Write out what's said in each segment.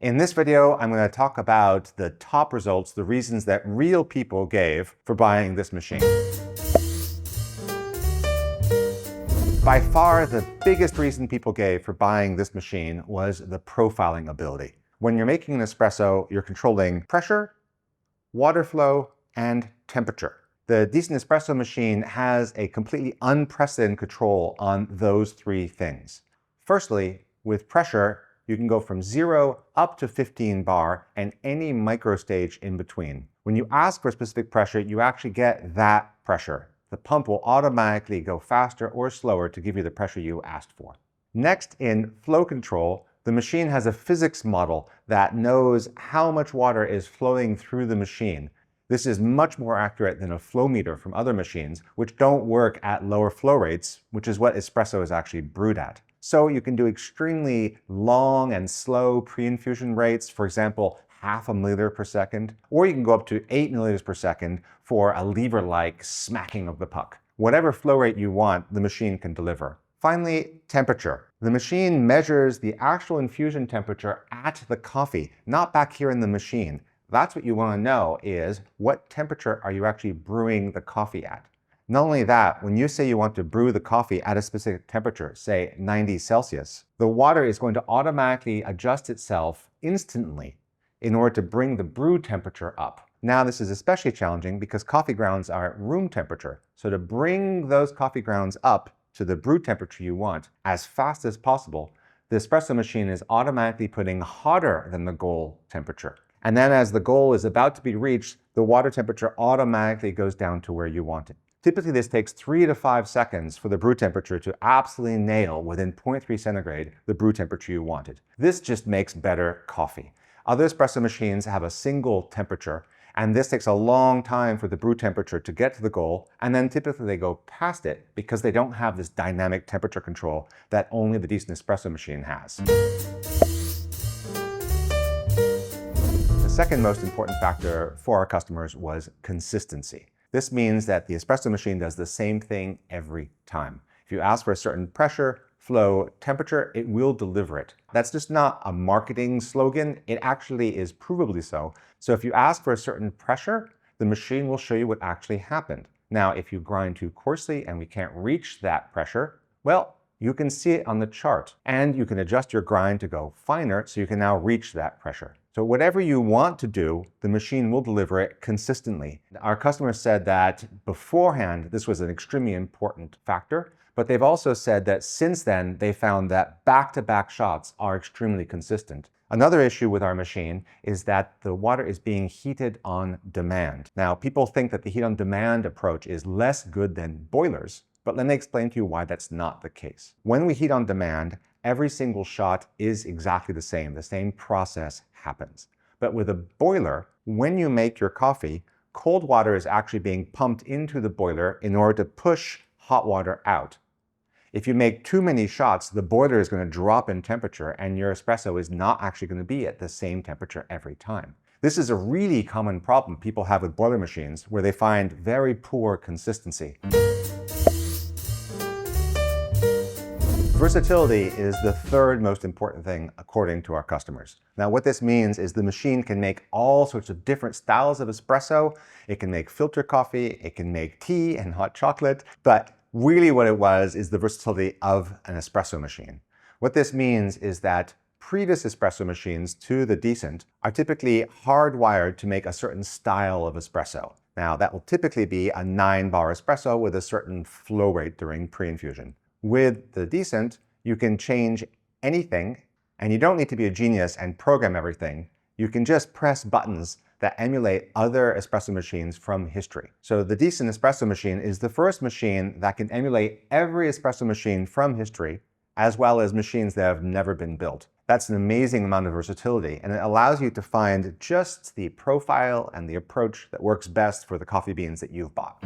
In this video, I'm going to talk about the top results, the reasons that real people gave for buying this machine. By far, the biggest reason people gave for buying this machine was the profiling ability. When you're making an espresso, you're controlling pressure, water flow, and temperature. The Decent Espresso machine has a completely unprecedented control on those three things. Firstly, with pressure, you can go from 0 up to 15 bar and any microstage in between. When you ask for a specific pressure, you actually get that pressure. The pump will automatically go faster or slower to give you the pressure you asked for. Next, in flow control, the machine has a physics model that knows how much water is flowing through the machine. This is much more accurate than a flow meter from other machines, which don't work at lower flow rates, which is what espresso is actually brewed at. So you can do extremely long and slow pre-infusion rates, for example, 0.5 milliliter per second, or you can go up to 8 milliliters per second for a lever-like smacking of the puck. Whatever flow rate you want, the machine can deliver. Finally, temperature. The machine measures the actual infusion temperature at the coffee, not back here in the machine. That's what you want to know, is what temperature are you actually brewing the coffee at? Not only that, when you say you want to brew the coffee at a specific temperature, say 90 Celsius, the water is going to automatically adjust itself instantly in order to bring the brew temperature up. Now, this is especially challenging because coffee grounds are at room temperature. So to bring those coffee grounds up to the brew temperature you want as fast as possible, the espresso machine is automatically putting hotter than the goal temperature. And then as the goal is about to be reached, the water temperature automatically goes down to where you want it. Typically, this takes 3 to 5 seconds for the brew temperature to absolutely nail within 0.3 centigrade the brew temperature you wanted. This just makes better coffee. Other espresso machines have a single temperature, and this takes a long time for the brew temperature to get to the goal, and then typically they go past it because they don't have this dynamic temperature control that only the Decent Espresso machine has. The second most important factor for our customers was consistency. This means that the espresso machine does the same thing every time. If you ask for a certain pressure, flow, temperature, it will deliver it. That's just not a marketing slogan. It actually is provably so. So if you ask for a certain pressure, the machine will show you what actually happened. Now, if you grind too coarsely and we can't reach that pressure, well, you can see it on the chart, and you can adjust your grind to go finer so you can now reach that pressure. So whatever you want to do, the machine will deliver it consistently. Our customers said that beforehand, this was an extremely important factor, but they've also said that since then, they found that back-to-back shots are extremely consistent. Another issue with our machine is that the water is being heated on demand. Now, people think that the heat on demand approach is less good than boilers, but let me explain to you why that's not the case. When we heat on demand, every single shot is exactly the same process happens. But with a boiler, when you make your coffee, cold water is actually being pumped into the boiler in order to push hot water out. If you make too many shots, the boiler is going to drop in temperature and your espresso is not actually going to be at the same temperature every time. This is a really common problem people have with boiler machines where they find very poor consistency. Versatility is the third most important thing according to our customers. Now, what this means is the machine can make all sorts of different styles of espresso. It can make filter coffee, it can make tea and hot chocolate, but really what it was is the versatility of an espresso machine. What this means is that previous espresso machines to the Decent are typically hardwired to make a certain style of espresso. Now, that will typically be a 9-bar espresso with a certain flow rate during pre-infusion. With the Decent, you can change anything, and you don't need to be a genius and program everything. You can just press buttons that emulate other espresso machines from history. So the Decent Espresso machine is the first machine that can emulate every espresso machine from history, as well as machines that have never been built. That's an amazing amount of versatility, and it allows you to find just the profile and the approach that works best for the coffee beans that you've bought.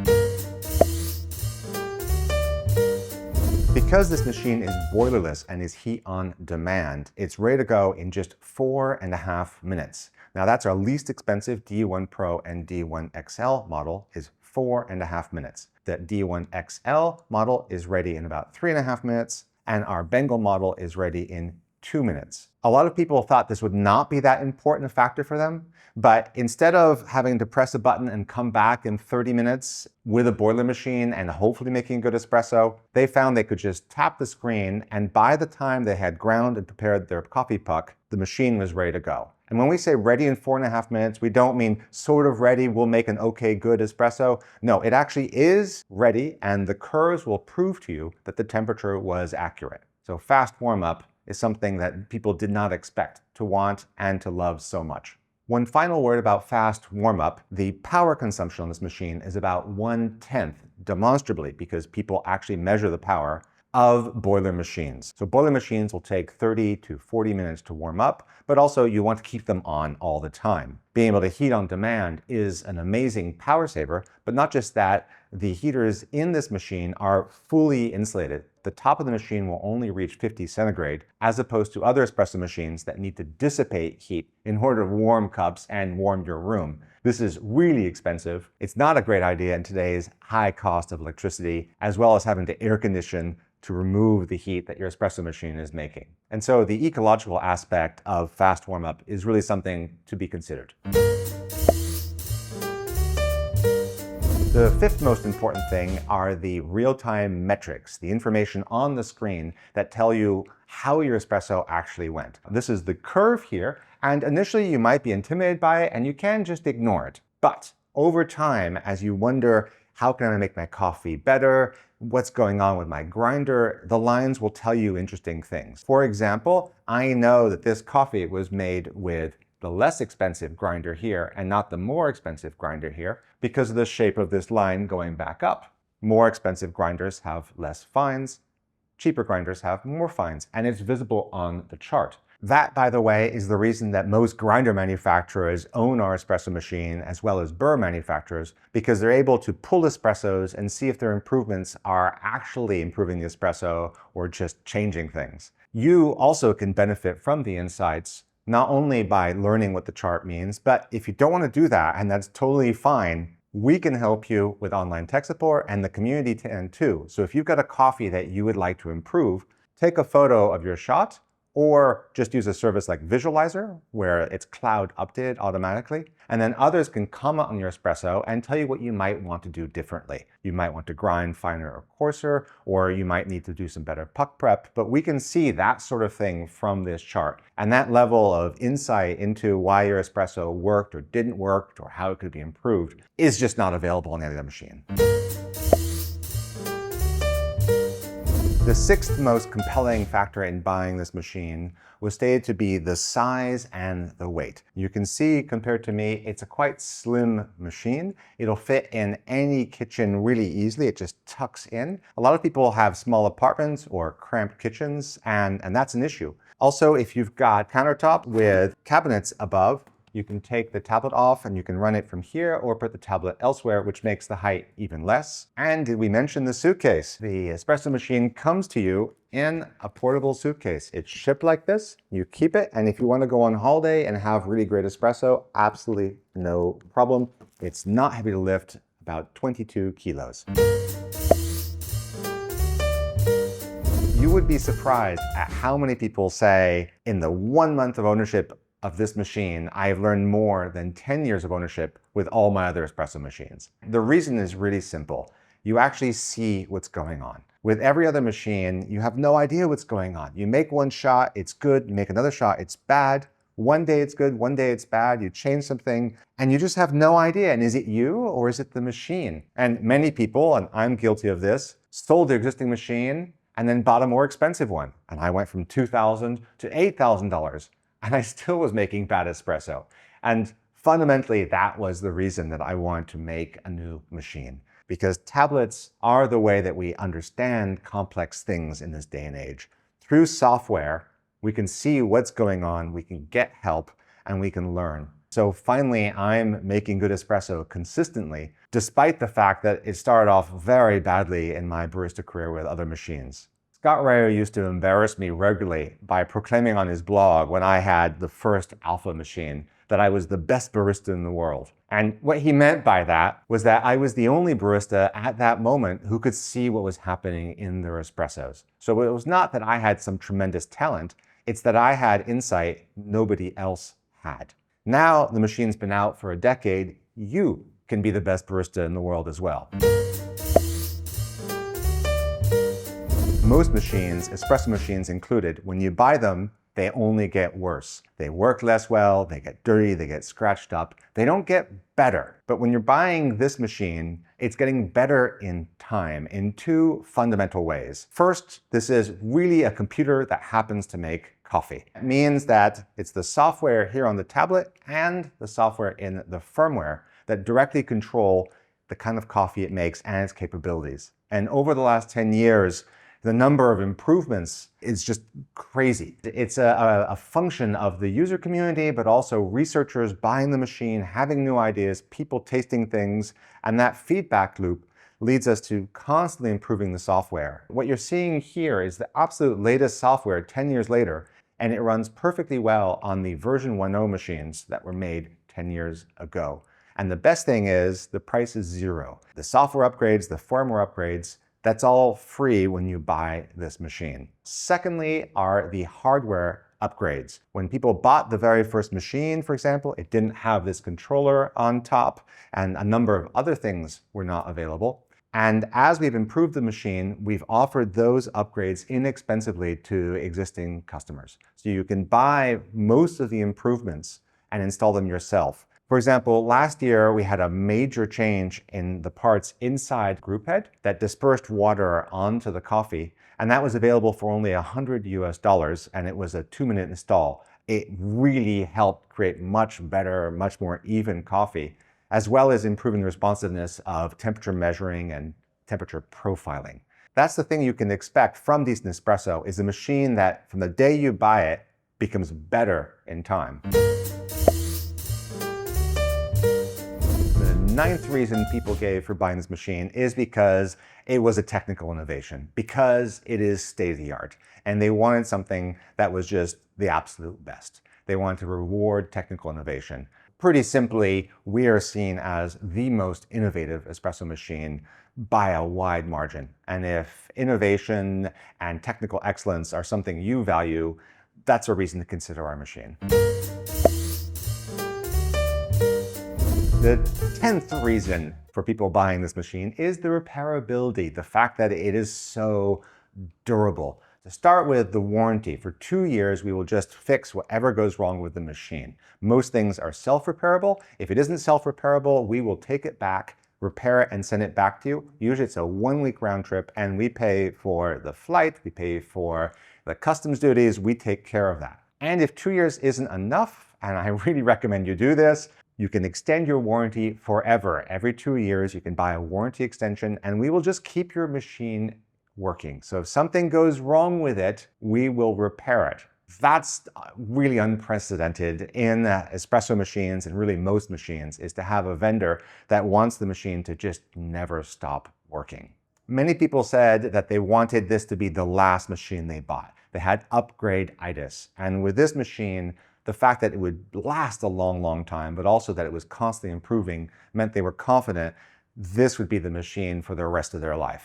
Because this machine is boilerless and is heat on demand, it's ready to go in just 4.5 minutes. Now that's our least expensive D1 Pro and D1 XL model is 4.5 minutes. The D1 XL model is ready in about 3.5 minutes, and our Bengal model is ready in 2 minutes. A lot of people thought this would not be that important a factor for them, but instead of having to press a button and come back in 30 minutes with a boiler machine and hopefully making a good espresso, they found they could just tap the screen, and by the time they had ground and prepared their coffee puck, the machine was ready to go. And when we say ready in 4.5 minutes, we don't mean sort of ready, we'll make an okay good espresso. No, it actually is ready, and the curves will prove to you that the temperature was accurate. So fast warm-up is something that people did not expect to want and to love so much. One final word about fast warm-up. The power consumption on this machine is about 1/10, demonstrably, because people actually measure the power of boiler machines. So boiler machines will take 30 to 40 minutes to warm up, but also you want to keep them on all the time. Being able to heat on demand is an amazing power saver, but not just that, the heaters in this machine are fully insulated. The top of the machine will only reach 50 centigrade, as opposed to other espresso machines that need to dissipate heat in order to warm cups and warm your room. This is really expensive. It's not a great idea in today's high cost of electricity, as well as having to air condition to remove the heat that your espresso machine is making. And so the ecological aspect of fast warm-up is really something to be considered. The fifth most important thing are the real-time metrics, the information on the screen that tell you how your espresso actually went. This is the curve here, and initially you might be intimidated by it and you can just ignore it. But over time, as you wonder, how can I make my coffee better? What's going on with my grinder? The lines will tell you interesting things. For example, I know that this coffee was made with the less expensive grinder here and not the more expensive grinder here because of the shape of this line going back up. More expensive grinders have less fines, cheaper grinders have more fines, and it's visible on the chart. That, by the way, is the reason that most grinder manufacturers own our espresso machine as well as burr manufacturers, because they're able to pull espressos and see if their improvements are actually improving the espresso or just changing things. You also can benefit from the insights, not only by learning what the chart means, but if you don't want to do that, and that's totally fine, we can help you with online tech support, and the community can too. So if you've got a coffee that you would like to improve, take a photo of your shot, or just use a service like Visualizer, where it's cloud updated automatically. And then others can comment on your espresso and tell you what you might want to do differently. You might want to grind finer or coarser, or you might need to do some better puck prep, but we can see that sort of thing from this chart. And that level of insight into why your espresso worked or didn't work, or how it could be improved, is just not available on any other machine. The sixth most compelling factor in buying this machine was stated to be the size and the weight. You can see, compared to me, it's a quite slim machine. It'll fit in any kitchen really easily. It just tucks in. A lot of people have small apartments or cramped kitchens, and that's an issue. Also, if you've got countertop with cabinets above, you can take the tablet off and you can run it from here or put the tablet elsewhere, which makes the height even less. And did we mention the suitcase? The espresso machine comes to you in a portable suitcase. It's shipped like this, you keep it, and if you want to go on holiday and have really great espresso, absolutely no problem. It's not heavy to lift, about 22 kilos. You would be surprised at how many people say, in the 1 month of ownership of this machine, I have learned more than 10 years of ownership with all my other espresso machines. The reason is really simple. You actually see what's going on. With every other machine, you have no idea what's going on. You make one shot, it's good. You make another shot, it's bad. One day it's good, one day it's bad. You change something, and you just have no idea. And is it you or is it the machine? And many people, and I'm guilty of this, sold their existing machine and then bought a more expensive one. And I went from $2,000 to $8,000. And I still was making bad espresso. And fundamentally, that was the reason that I wanted to make a new machine. Because tablets are the way that we understand complex things in this day and age. Through software, we can see what's going on, we can get help, and we can learn. So finally, I'm making good espresso consistently, despite the fact that it started off very badly in my barista career with other machines. Scott Rayo used to embarrass me regularly by proclaiming on his blog when I had the first alpha machine that I was the best barista in the world. And what he meant by that was that I was the only barista at that moment who could see what was happening in their espressos. So it was not that I had some tremendous talent, It's that I had insight nobody else had. Now the machine's been out for a decade. You can be the best barista in the world as well. Most machines, espresso machines included, when you buy them, they only get worse. They work less well, they get dirty, they get scratched up. They don't get better. But when you're buying this machine, it's getting better in time in two fundamental ways. First, this is really a computer that happens to make coffee. It means that it's the software here on the tablet and the software in the firmware that directly control the kind of coffee it makes and its capabilities. And over the last 10 years, the number of improvements is just crazy. It's a function of the user community, but also researchers buying the machine, having new ideas, people tasting things, and that feedback loop leads us to constantly improving the software. What you're seeing here is the absolute latest software 10 years later, and it runs perfectly well on the version 1.0 machines that were made 10 years ago. And the best thing is the price is zero. The software upgrades, the firmware upgrades, that's all free when you buy this machine. Secondly are the hardware upgrades. When people bought the very first machine, for example, it didn't have this controller on top, and a number of other things were not available. And as we've improved the machine, we've offered those upgrades inexpensively to existing customers. So you can buy most of the improvements and install them yourself. For example, last year we had a major change in the parts inside group head that dispersed water onto the coffee, and that was available for only $100 and it was a 2-minute install. It really helped create much better, much more even coffee, as well as improving the responsiveness of temperature measuring and temperature profiling. That's the thing you can expect from Decent Espresso, is a machine that from the day you buy it becomes better in time. The ninth reason people gave for buying this machine is because it was a technical innovation, because it is state-of-the-art, and they wanted something that was just the absolute best. They wanted to reward technical innovation. Pretty simply, we are seen as the most innovative espresso machine by a wide margin. And if innovation and technical excellence are something you value, that's a reason to consider our machine. The 10th reason for people buying this machine is the repairability, the fact that it is so durable. To start with, the warranty. For 2 years, we will just fix whatever goes wrong with the machine. Most things are self-repairable. If it isn't self-repairable, we will take it back, repair it, and send it back to you. Usually it's a 1-week round trip, and we pay for the flight, we pay for the customs duties, we take care of that. And if 2 years isn't enough, and I really recommend you do this, you can extend your warranty forever. Every 2 years, you can buy a warranty extension, and we will just keep your machine working. So if something goes wrong with it, we will repair it. That's really unprecedented in espresso machines, and really most machines, is to have a vendor that wants the machine to just never stop working. Many people said that they wanted this to be the last machine they bought. They had upgrade-itis. And with this machine, the fact that it would last a long, long time, but also that it was constantly improving, meant they were confident this would be the machine for the rest of their life.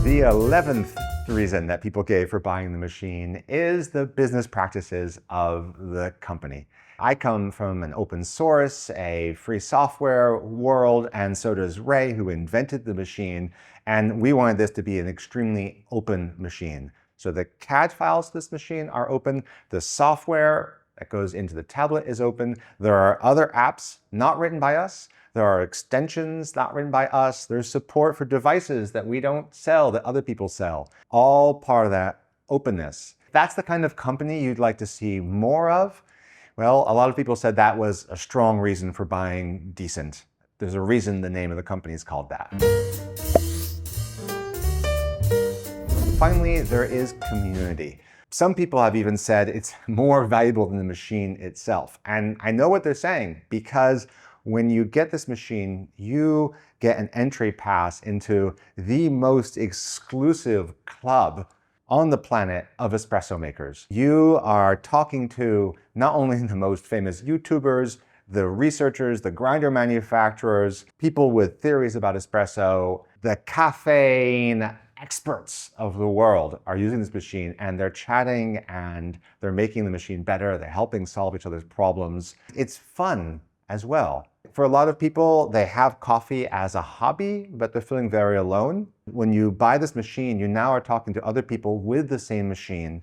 The 11th reason that people gave for buying the machine is the business practices of the company. I come from an open source, a free software world, and so does Ray, who invented the machine, and we wanted this to be an extremely open machine. So the CAD files to this machine are open, the software that goes into the tablet is open, there are other apps not written by us, there are extensions not written by us, there's support for devices that we don't sell, that other people sell. All part of that openness. If that's the kind of company you'd like to see more of, well, a lot of people said that was a strong reason for buying Decent. There's a reason the name of the company is called that. Finally, there is community. Some people have even said it's more valuable than the machine itself. And I know what they're saying, because when you get this machine, you get an entry pass into the most exclusive club on the planet of espresso makers. You are talking to not only the most famous YouTubers, the researchers, the grinder manufacturers, people with theories about espresso, the caffeine experts of the world are using this machine, and they're chatting and they're making the machine better. They're helping solve each other's problems. It's fun as well. For a lot of people, they have coffee as a hobby, but they're feeling very alone. When you buy this machine, you now are talking to other people with the same machine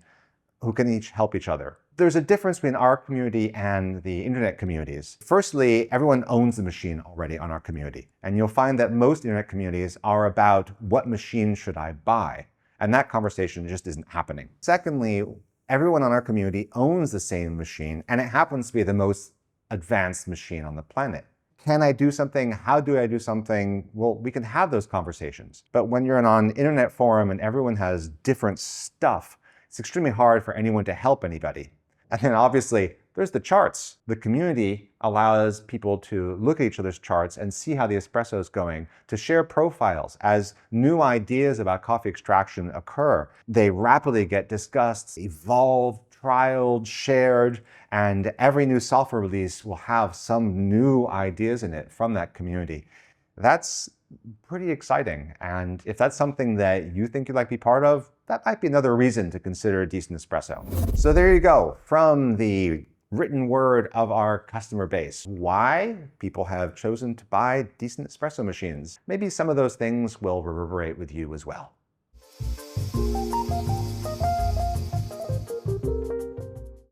who can each help each other. There's a difference between our community and the internet communities. Firstly, everyone owns the machine already on our community. And you'll find that most internet communities are about what machine should I buy? And that conversation just isn't happening. Secondly, everyone on our community owns the same machine, and it happens to be the most advanced machine on the planet. Can I do something? How do I do something? Well, we can have those conversations. But when you're on an internet forum and everyone has different stuff, it's extremely hard for anyone to help anybody. And then obviously, there's the charts. The community allows people to look at each other's charts and see how the espresso is going, to share profiles. As new ideas about coffee extraction occur, they rapidly get discussed, evolved, trialed, shared, and every new software release will have some new ideas in it from that community. That's pretty exciting. And if that's something that you think you'd like to be part of, that might be another reason to consider Decent Espresso. So there you go, from the written word of our customer base, why people have chosen to buy Decent Espresso machines. Maybe some of those things will reverberate with you as well.